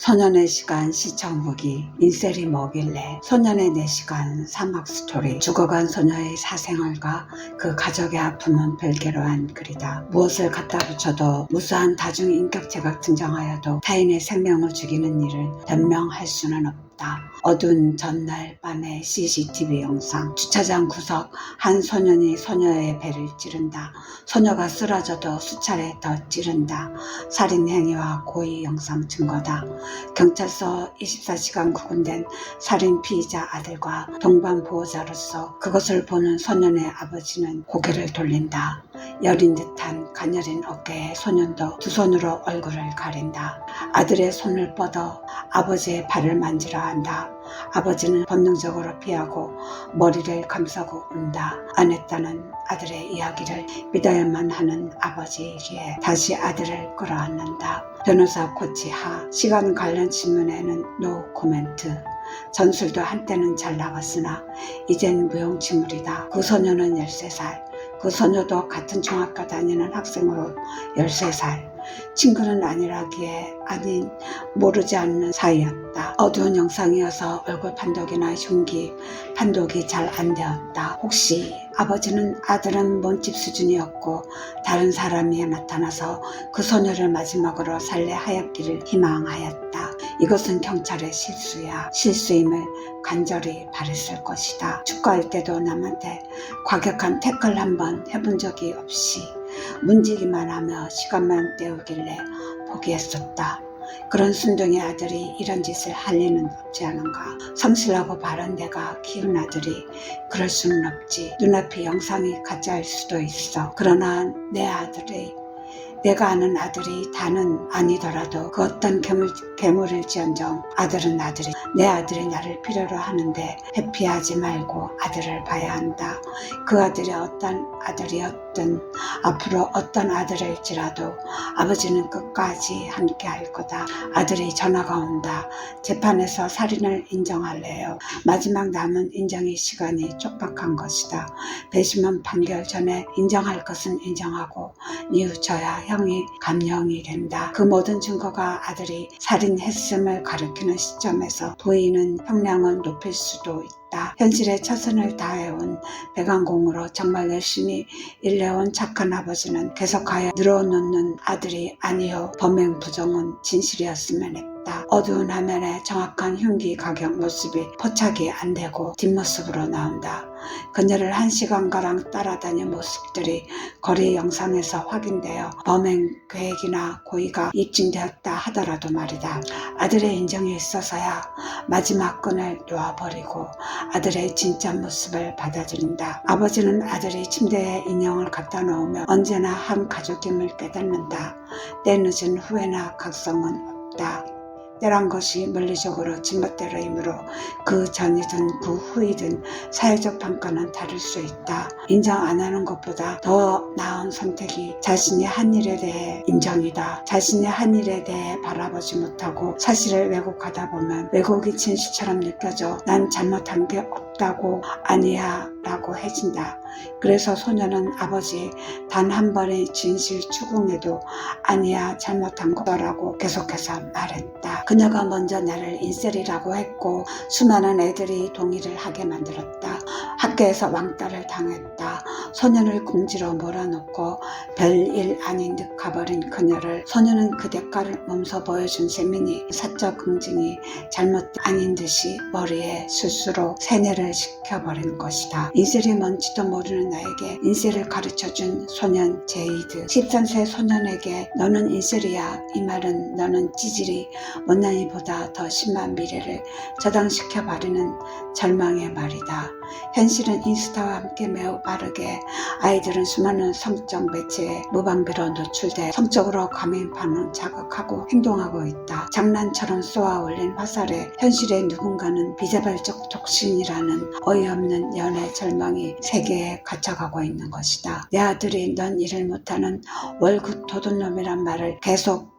소년의 시간 시청 후기 인셀이 뭐길래 소년의 4시간 사막 스토리 죽어간 소녀의 사생활과 그 가족의 아픔은 별개로 한 글이다. 무엇을 갖다 붙여도 무수한 다중인격체가 등장하여도 타인의 생명을 죽이는 일을 변명할 수는 없다. 어두운 전날 밤의 CCTV 영상. 주차장 구석 한 소년이 소녀의 배를 찌른다. 소녀가 쓰러져도 수차례 더 찌른다. 살인 행위와 고의 영상 증거다. 경찰서 24시간 구금된 살인 피의자 아들과 동반 보호자로서 그것을 보는 소년의 아버지는 고개를 돌린다. 여린 듯한 가녀린 어깨에 소년도 두 손으로 얼굴을 가린다. 아들의 손을 뻗어 아버지의 발을 만지려 한다. 아버지는 본능적으로 피하고 머리를 감싸고 운다. 안 했다는 아들의 이야기를 믿어야만 하는 아버지이기에 다시 아들을 끌어안는다. 변호사 코치하. 시간 관련 질문에는 노 코멘트. 전술도 한때는 잘 나갔으나 이젠 무용지물이다. 그 소녀는 13살. 그 소녀도 같은 중학교 다니는 학생으로 13살. 친구는 아니라기에 아닌 모르지 않는 사이였다. 어두운 영상이어서 얼굴 판독이나 흉기 판독이 잘 안 되었다. 혹시 아버지는 아들은 몸집 수준이었고 다른 사람이 나타나서 그 소녀를 마지막으로 살해하였기를 희망하였다. 이것은 경찰의 실수야. 실수임을 간절히 바랬을 것이다. 축구할 때도 남한테 과격한 태클 한번 해본 적이 없이 문지기만 하며 시간만 때우길래 포기했었다. 그런 순둥이 아들이 이런 짓을 할 리는 없지 않은가. 성실하고 바른 내가 키운 아들이 그럴 수는 없지. 눈앞의 영상이 가짜일 수도 있어. 그러나 내 아들이 내가 아는 아들이 다는 아니더라도 그 어떤 괴물일지언정 아들은 아들이. 내 아들이 나를 필요로 하는데 회피하지 말고 아들을 봐야 한다. 그 아들이 어떤 아들이었든 앞으로 어떤 아들일지라도 아버지는 끝까지 함께 할 거다. 아들이 전화가 온다. 재판에서 살인을 인정할래요. 마지막 남은 인정의 시간이 촉박한 것이다. 배심원 판결 전에 인정할 것은 인정하고 뉘우쳐야 형이 감형이 된다. 그 모든 증거가 아들이 살인했음을 가리키는 시점에서 보이는 형량은 높일 수도 있다. 현실에 최선을 다해온 배관공으로 정말 열심히 일해온 착한 아버지는 계속하여 늘어놓는 아들이 아니요 범행 부정은 진실이었으면 했다. 어두운 화면에 정확한 흉기 가격 모습이 포착이 안 되고 뒷모습으로 나온다. 그녀를 1시간가량 따라다닌 모습들이 거리 영상에서 확인되어 범행 계획이나 고의가 입증되었다 하더라도 말이다. 아들의 인정이 있어서야 마지막 끈을 놓아버리고 아들의 진짜 모습을 받아들인다. 아버지는 아들이 침대에 인형을 갖다 놓으며 언제나 한 가족임을 깨닫는다. 때늦은 후회나 각성은 없다. 때란 것이 물리적으로 지멋대로이므로 그 전이든 그 후이든 사회적 평가는 다를 수 있다. 인정 안 하는 것보다 더 나은 선택이 자신이 한 일에 대해 인정이다. 자신이 한 일에 대해 바라보지 못하고 사실을 왜곡하다 보면 왜곡이 진실처럼 느껴져 난 잘못한 게 없다고 아니야 라고 해진다. 그래서 소녀는 아버지 단 한 번의 진실 추궁에도 아니야 잘못한 거라고 계속해서 말했다. 그녀가 먼저 나를 인셀이라고 했고 수많은 애들이 동의를 하게 만들었다. 학교에서 왕따를 당했다. 소년을 공지로 몰아놓고 별일 아닌 듯 가버린 그녀를 소년은 그 대가를 몸소 보여준 셈이니 사적 긍증이 잘못 아닌 듯이 머리에 스스로 세뇌를 시켜버린 것이다. 인셀이 뭔지도 모르는 나에게 인셀을 가르쳐준 소년 제이드. 13세 소년에게 너는 인셀이야. 이 말은 너는 찌질이 못난이보다 더 심한 미래를 저당시켜버리는 절망의 말이다. 현실은 인스타와 함께 매우 빠르게 아이들은 수많은 성적 매체에 무방비로 노출돼 성적으로 과민반응 자극하고 행동하고 있다. 장난처럼 쏘아올린 화살에 현실의 누군가는 비자발적 독신이라는 어이없는 연애 절망이 세계에 갇혀가고 있는 것이다. 내 아들이 넌 일을 못하는 월급 도둑놈이란 말을 계속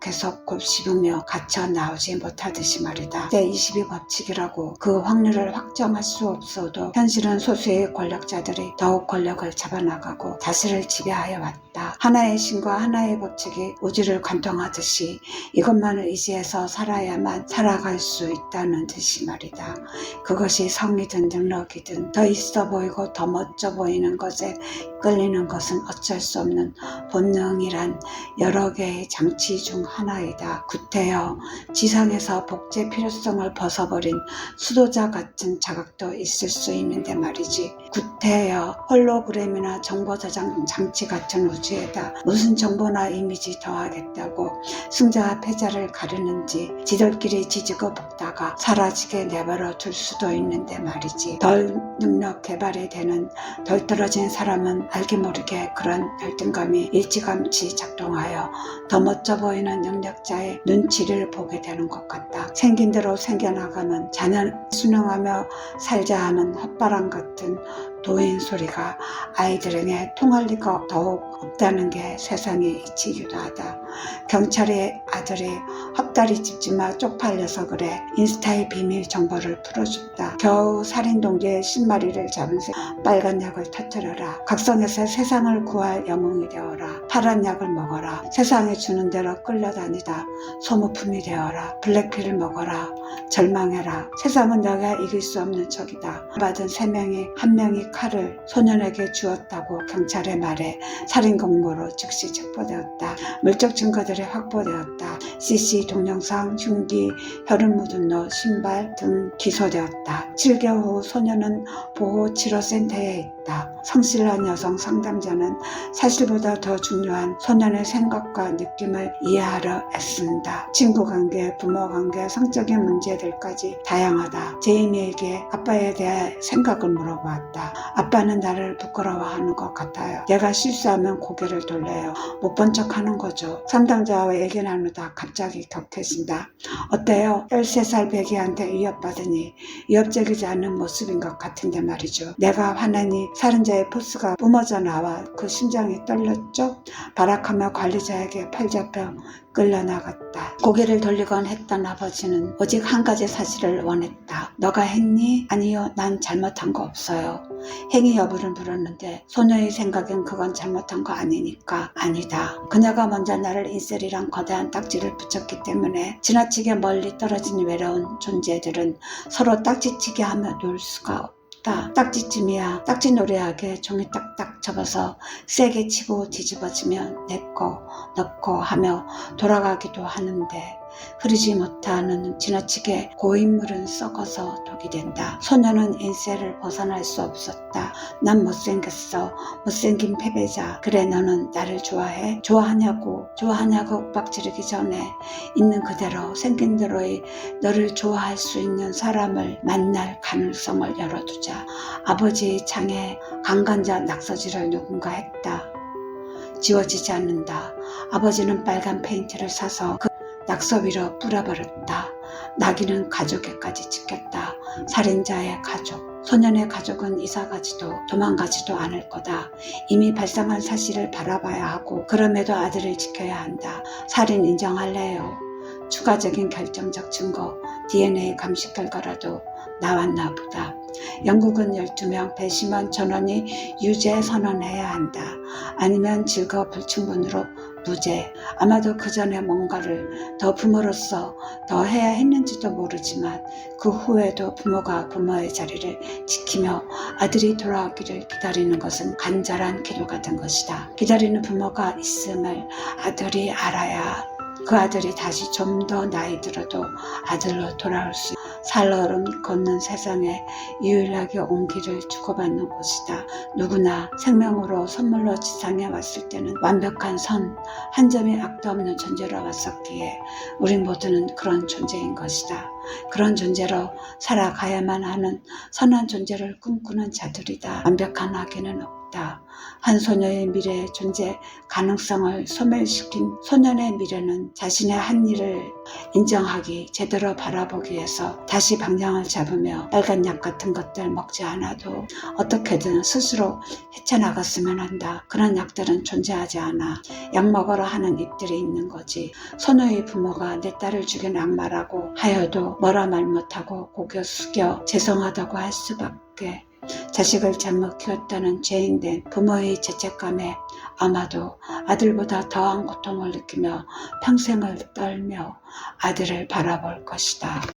곱씹으며 갇혀 나오지 못하듯이 말이다. 제22 법칙이라고 그 확률을 확정할 수 없어도 현실은 소수 소수의 권력자들이 더욱 권력을 잡아나가고 다스를 지배하여 왔다. 하나의 신과 하나의 법칙이 우주를 관통하듯이 이것만을 의지해서 살아야만 살아갈 수 있다는 듯이 말이다. 그것이 성이든 능력이든 더 있어 보이고 더 멋져 보이는 것에 끌리는 것은 어쩔 수 없는 본능이란 여러 개의 장치 중 하나이다. 구태여 지상에서 복제 필요성을 벗어버린 수도자 같은 자각도 있을 수 있는데 말이지. 구태여 홀로그램이나 정보 저장 장치 같은 우주에다 무슨 정보나 이미지 더하겠다고 승자와 패자를 가르는지 지들끼리 지지고 볶다가 사라지게 내버려 둘 수도 있는데 말이지. 덜 능력 개발이 되는 덜 떨어진 사람은 알게 모르게 그런 열등감이 일찌감치 작동하여 더 멋져 보이는 능력자의 눈치를 보게 되는 것 같다. 생긴 대로 생겨나가는 자는 순응하며 살자 하는 헛바람 같은 도인 소리가 아이들에게 통할 리가 더욱 없다는 게 세상에 이치기도 하다. 경찰의 아들이 헛다리 짚지마 쪽팔려서 그래. 인스타의 비밀 정보를 풀어줬다. 겨우 살인 동기의 10마리를 잡은 새 빨간 약을 터뜨려라. 각성해서 세상을 구할 영웅이 되어라. 파란 약을 먹어라. 세상에 주는 대로 끌려다니다 소모품이 되어라. 블랙필을 먹어라. 절망해라. 세상은 너가 이길 수 없는 적이다. 받은 3명이 1명이 칼을 소년에게 주었다고 경찰의 말에 살인 공모로 즉시 체포되었다. 물적 증거들이 확보되었다. CC 동영상, 흉기, 혈흔 묻은 옷, 신발 등 기소되었다. 7개월 후 소년은 보호치료센터에 있다. 성실한 여성 상담자는 사실보다 더 중요한 소년의 생각과 느낌을 이해하려 애쓴다. 친구 관계, 부모 관계, 성적인 문제들까지 다양하다. 제인이에게 아빠에 대해 생각을 물어보았다. 아빠는 나를 부끄러워하는 것 같아요. 내가 실수하면 고개를 돌려요. 못 본 척하는 거죠. 상담자와 얘기 나누다 갑자기 격해진다. 어때요? 13살 배기한테 위협받으니 위협적이지 않은 모습인 것 같은데 말이죠. 내가 화나니 살인자의 포스가 뿜어져 나와 그 심장이 떨렸죠? 발악하며 관리자에게 팔잡혀 끌려나갔다. 고개를 돌리곤 했던 아버지는 오직 한 가지 사실을 원했다. 너가 했니? 아니요, 난 잘못한 거 없어요. 행위 여부를 물었는데 소녀의 생각엔 그건 잘못한 거 아니니까 아니다. 그녀가 먼저 나를 인셀이란 거대한 딱지를 붙였기 때문에 지나치게 멀리 떨어진 외로운 존재들은 서로 딱지치게 하며 놀 수가 없다. 딱지찜이야. 딱지놀이하게 종이 딱딱 접어서 세게 치고 뒤집어지면 내꺼 넣고 하며 돌아가기도 하는데 흐르지 못하는 지나치게 고인물은 썩어서 독이 된다. 소녀는 인셀을 벗어날 수 없었다. 난 못생겼어. 못생긴 패배자. 그래 너는 나를 좋아해? 좋아하냐고 윽박지르기 전에 있는 그대로 생긴 대로의 너를 좋아할 수 있는 사람을 만날 가능성을 열어두자. 아버지의 창에 강간자 낙서지를 누군가 했다. 지워지지 않는다. 아버지는 빨간 페인트를 사서 그 낙서 위로 뿌려버렸다. 낙인은 가족에까지 찍혔다. 살인자의 가족. 소년의 가족은 이사가지도 도망가지도 않을 거다. 이미 발생한 사실을 바라봐야 하고 그럼에도 아들을 지켜야 한다. 살인 인정할래요. 추가적인 결정적 증거, DNA 감식 결과라도 나왔나 보다. 영국은 12명, 배심원 전원이 유죄 선언해야 한다. 아니면 질거 불충분으로 무죄. 아마도 그 전에 뭔가를 더 부모로서 더 해야 했는지도 모르지만 그 후에도 부모가 부모의 자리를 지키며 아들이 돌아오기를 기다리는 것은 간절한 기도가 된 것이다. 기다리는 부모가 있음을 아들이 알아야 그 아들이 다시 좀 더 나이 들어도 아들로 돌아올 수 살얼음 걷는 세상에 유일하게 온기를 주고받는 곳이다. 누구나 생명으로 선물로 지상에 왔을 때는 완벽한 선, 한 점의 악도 없는 존재로 왔었기에 우리 모두는 그런 존재인 것이다. 그런 존재로 살아가야만 하는 선한 존재를 꿈꾸는 자들이다. 완벽한 아기는 없다. 한 소녀의 미래의 존재 가능성을 소멸시킨 소년의 미래는 자신의 한 일을 인정하기, 제대로 바라보기 위해서 다시 방향을 잡으며 빨간 약 같은 것들 먹지 않아도 어떻게든 스스로 헤쳐나갔으면 한다. 그런 약들은 존재하지 않아. 약 먹으러 하는 입들이 있는 거지. 소녀의 부모가 내 딸을 죽인 악마라고 하여도 뭐라 말 못하고 고개 숙여 죄송하다고 할 수밖에 자식을 잘못 키웠다는 죄인된 부모의 죄책감에 아마도 아들보다 더한 고통을 느끼며 평생을 떨며 아들을 바라볼 것이다.